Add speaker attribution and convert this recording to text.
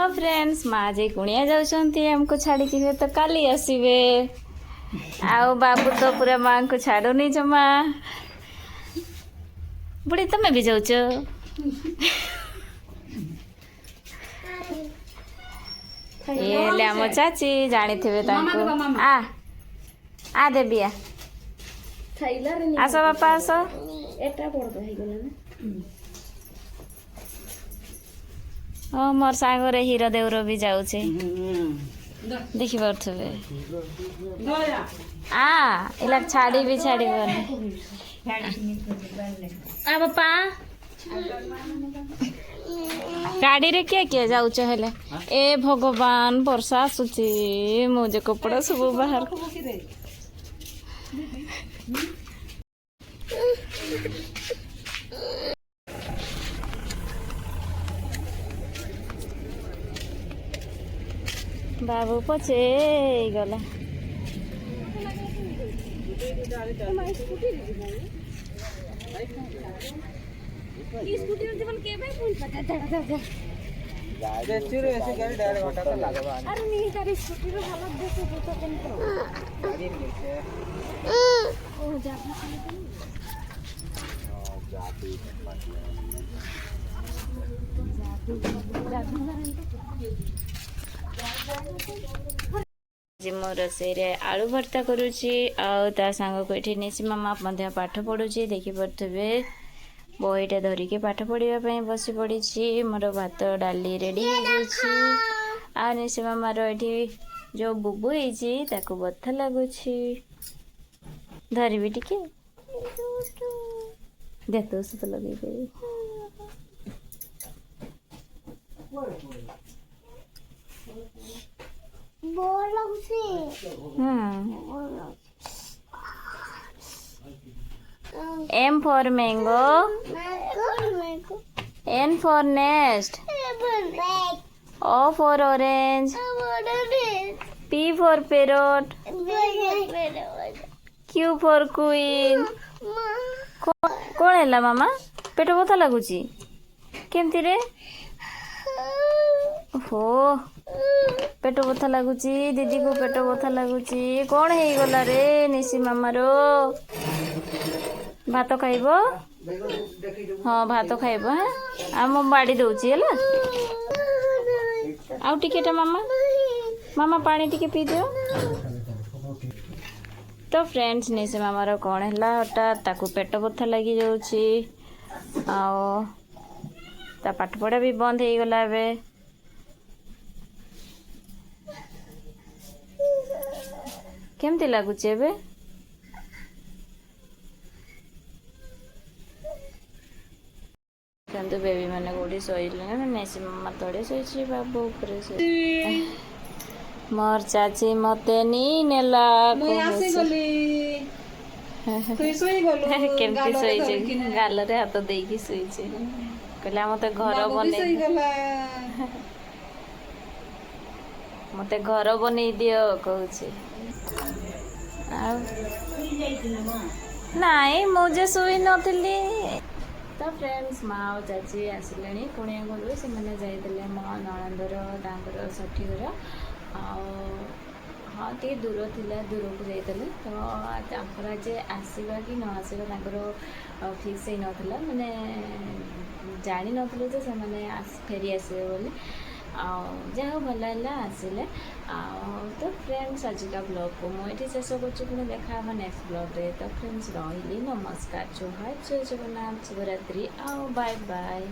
Speaker 1: Friends माँ जे कुणिया जाउछंती हमको छाड़ी के तो काली आसीबे आओ बाबू तो पूरा माँ को छाड़ो नहीं जमा बुढ़ी तमे भी जाउछ ये ले आम चाची जानी थे आ देबिया आस बापा आस मोर सांग हीरो देवर भी जाऊे देखी पारे इला छाड़ी भी छाड़ी आ बापा गाड़ी रे किए किए जाऊच हेले ए भगवान वर्षा आसुची मुझे कपड़ा सब बाहर बाबू पचे गला मोर रोषे आलू भर्ता करुच्ची सांग को ये निशी मामा पाठ पढ़ुची देखी पारे बहीटा धरिकी पाठ पढ़ापी बस पड़ी मोर भात डाली रेडी हो निशी मामार ये जो बुबू हो बथा लगुच धरबी टिके देख औषध लगे M for mango, N for nest, O for orange, P for parrot, Q for queen. कौन है मामा पेट बथा लगुच केमती रे हो पेट बथा लगुच दीदी को पेट बथा लगुच कौन है गला रे निशी मामार भात खाइब हाँ भात खाइब हाँ आ मो बाड़ी दौची है आउ टिकेटा मामा मामा पानी टिके पी दियो तो फ्रेंड्स निशी मामार कौन है हठात ताकू पेट बथा लगी जाऊँगी ता पाठ पढ़ा भी बंद हो गला बे केमती लगुच ए କିନ୍ତୁ ବେବି ମାନେ କୋଉଠି ଶୋଇଲେଣି ନେସି ମାମା ତଳେ ଶୋଇଛି ବାବୁ ଉପରେ ଶୋଇଛି ମୋର ଚାଚି ମତେ ନି ନେଲା କେମିତି ଶୋଇଛି ଗାଲରେ ହାତ ଦେଇକି ଶୋଇଛି କହିଲା ମତେ ଘର ବନେଇ ଦିଅ କହୁଛି ଆଉ ନାଇଁ ମୁଁ ଯେ ଶୋଇ ନଥିଲି तो फ्रेंड्स माँ और चाची आसिले कुणिया घर से जाते मो नणंदर तांकर षठी घर हाँ टे दूर थिला दूर को जाते तो आज आसवा कि न आसवा फिक्स हो नाला मैंने जानी नु जे फेरी आसवे बोली जहाँ भल है आसिले तो फ्रेंड्स आज का ब्लॉग को मुझे शेष कर देखा नेक्स्ट ब्लॉग रे तो फ्रेंड्स रही नमस्कार जोहार जय जगन्नाथ शुभरात्रि आओ बाय बाय।